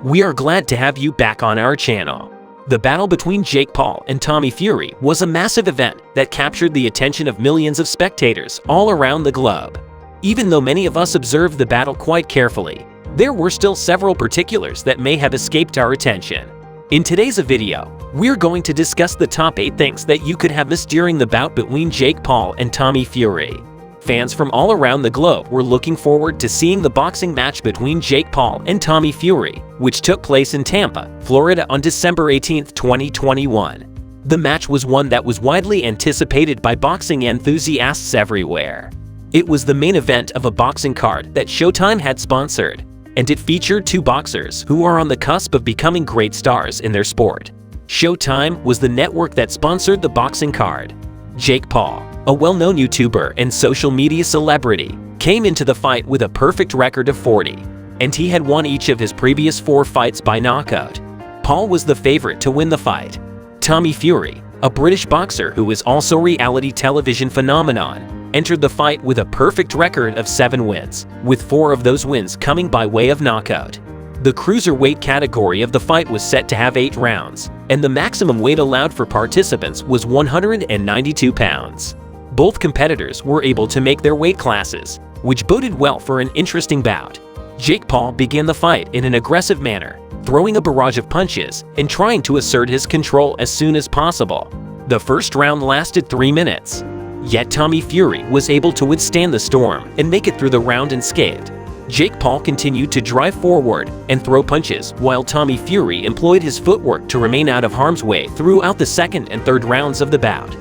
We are glad to have you back on our channel. The battle between Jake Paul and Tommy Fury was a massive event that captured the attention of millions of spectators all around the globe. Even though many of us observed the battle quite carefully, there were still several particulars that may have escaped our attention. In today's video, we're going to discuss the top 8 things that you could have missed during the bout between Jake Paul and Tommy Fury. Fans from all around the globe were looking forward to seeing the boxing match between Jake Paul and Tommy Fury, which took place in Tampa, Florida on December 18, 2021. The match was one that was widely anticipated by boxing enthusiasts everywhere. It was the main event of a boxing card that Showtime had sponsored, and it featured 2 boxers who are on the cusp of becoming great stars in their sport. Showtime was the network that sponsored the boxing card. Jake Paul, a well-known YouTuber and social media celebrity, came into the fight with a perfect record of 40, and he had won each of his previous 4 fights by knockout. Paul was the favorite to win the fight. Tommy Fury, a British boxer who is also a reality television phenomenon, entered the fight with a perfect record of 7 wins, with 4 of those wins coming by way of knockout. The cruiserweight category of the fight was set to have 8 rounds, and the maximum weight allowed for participants was 192 pounds. Both competitors were able to make their weight classes, which boded well for an interesting bout. Jake Paul began the fight in an aggressive manner, throwing a barrage of punches and trying to assert his control as soon as possible. The first round lasted 3 minutes. Yet Tommy Fury was able to withstand the storm and make it through the round unscathed. Jake Paul continued to drive forward and throw punches, while Tommy Fury employed his footwork to remain out of harm's way throughout the second and third rounds of the bout.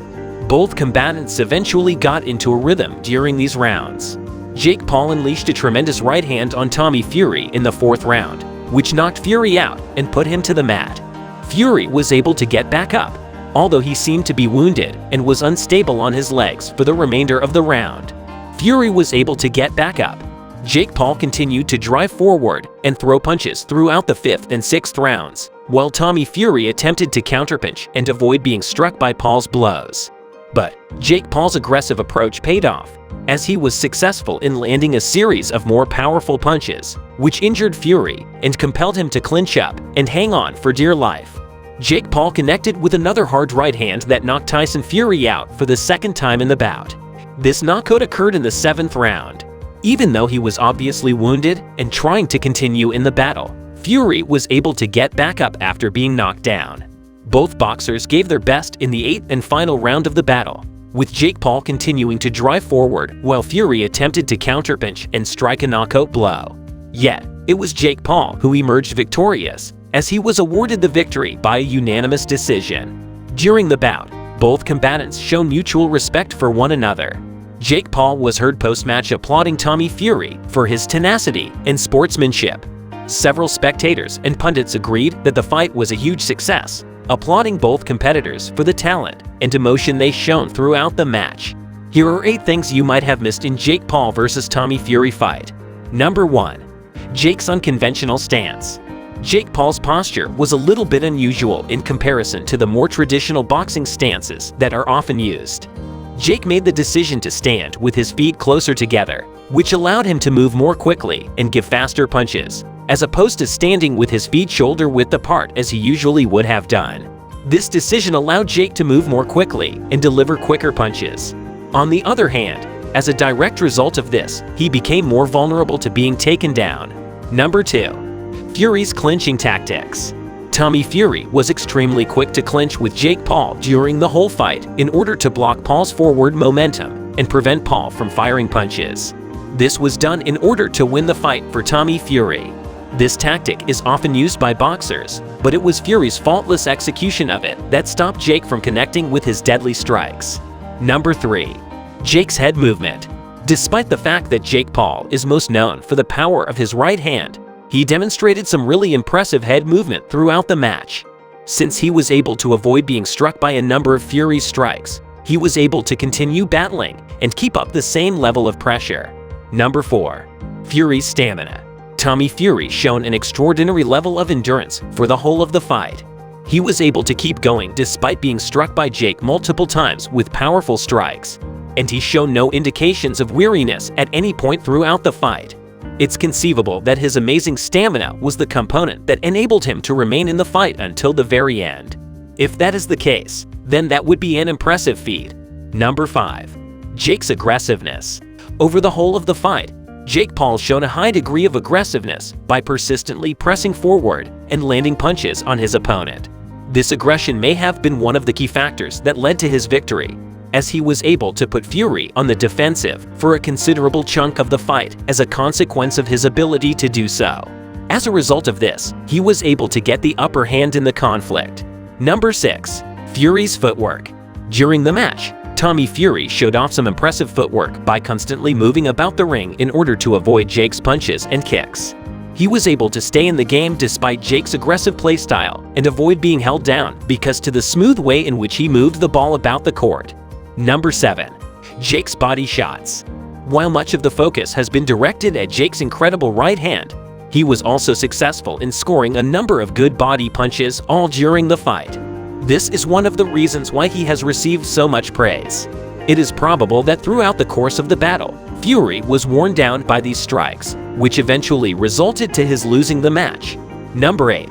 Both combatants eventually got into a rhythm during these rounds. Jake Paul unleashed a tremendous right hand on Tommy Fury in the 4th round, which knocked Fury out and put him to the mat. Fury was able to get back up, although he seemed to be wounded and was unstable on his legs for the remainder of the round. Fury was able to get back up. Jake Paul continued to drive forward and throw punches throughout the 5th and 6th rounds, while Tommy Fury attempted to counterpunch and avoid being struck by Paul's blows. But Jake Paul's aggressive approach paid off, as he was successful in landing a series of more powerful punches, which injured Fury and compelled him to clinch up and hang on for dear life. Jake Paul connected with another hard right hand that knocked Tyson Fury out for the 2nd time in the bout. This knockout occurred in the 7th round. Even though he was obviously wounded and trying to continue in the battle, Fury was able to get back up after being knocked down. Both boxers gave their best in the 8th and final round of the battle, with Jake Paul continuing to drive forward while Fury attempted to counterpunch and strike a knockout blow. Yet, it was Jake Paul who emerged victorious, as he was awarded the victory by a unanimous decision. During the bout, both combatants showed mutual respect for one another. Jake Paul was heard post-match applauding Tommy Fury for his tenacity and sportsmanship. Several spectators and pundits agreed that the fight was a huge success, applauding both competitors for the talent and emotion they shown throughout the match. Here are 8 things you might have missed in Jake Paul vs. Tommy Fury fight. Number 1. Jake's unconventional stance. Jake Paul's posture was a little bit unusual in comparison to the more traditional boxing stances that are often used. Jake made the decision to stand with his feet closer together, which allowed him to move more quickly and give faster punches, as opposed to standing with his feet shoulder-width apart as he usually would have done. This decision allowed Jake to move more quickly and deliver quicker punches. On the other hand, as a direct result of this, he became more vulnerable to being taken down. Number 2. Fury's clinching tactics. Tommy Fury was extremely quick to clinch with Jake Paul during the whole fight in order to block Paul's forward momentum and prevent Paul from firing punches. This was done in order to win the fight for Tommy Fury. This tactic is often used by boxers, but it was Fury's faultless execution of it that stopped Jake from connecting with his deadly strikes. Number 3. Jake's head movement. Despite the fact that Jake Paul is most known for the power of his right hand, he demonstrated some really impressive head movement throughout the match. Since he was able to avoid being struck by a number of Fury's strikes, he was able to continue battling and keep up the same level of pressure. Number 4. Fury's stamina. Tommy Fury shone an extraordinary level of endurance for the whole of the fight. He was able to keep going despite being struck by Jake multiple times with powerful strikes, and he showed no indications of weariness at any point throughout the fight. It's conceivable that his amazing stamina was the component that enabled him to remain in the fight until the very end. If that is the case, then that would be an impressive feat. Number 5. Jake's aggressiveness. Over the whole of the fight, Jake Paul showed a high degree of aggressiveness by persistently pressing forward and landing punches on his opponent. This aggression may have been one of the key factors that led to his victory, as he was able to put Fury on the defensive for a considerable chunk of the fight as a consequence of his ability to do so. As a result of this, he was able to get the upper hand in the conflict. Number 6. Fury's footwork. During the match, Tommy Fury showed off some impressive footwork by constantly moving about the ring in order to avoid Jake's punches and kicks. He was able to stay in the game despite Jake's aggressive playstyle and avoid being held down because to the smooth way in which he moved the ball about the court. Number 7. Jake's body shots. While much of the focus has been directed at Jake's incredible right hand, he was also successful in scoring a number of good body punches all during the fight. This is one of the reasons why he has received so much praise. It is probable that throughout the course of the battle, Fury was worn down by these strikes, which eventually resulted to his losing the match. Number 8.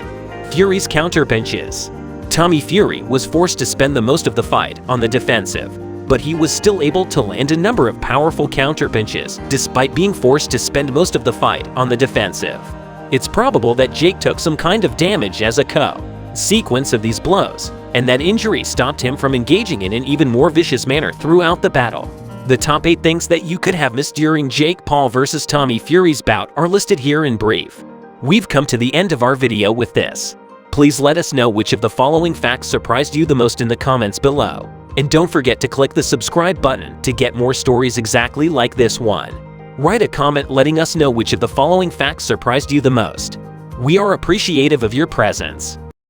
Fury's counter punches. Tommy Fury was forced to spend the most of the fight on the defensive, but he was still able to land a number of powerful counter punches despite being forced to spend most of the fight on the defensive. It's probable that Jake took some kind of damage as a consequence of these blows, and that injury stopped him from engaging in an even more vicious manner throughout the battle. The top 8 things that you could have missed during Jake Paul vs. Tommy Fury's bout are listed here in brief. We've come to the end of our video with this. Please let us know which of the following facts surprised you the most in the comments below. And don't forget to click the subscribe button to get more stories exactly like this one. Write a comment letting us know which of the following facts surprised you the most. We are appreciative of your presence.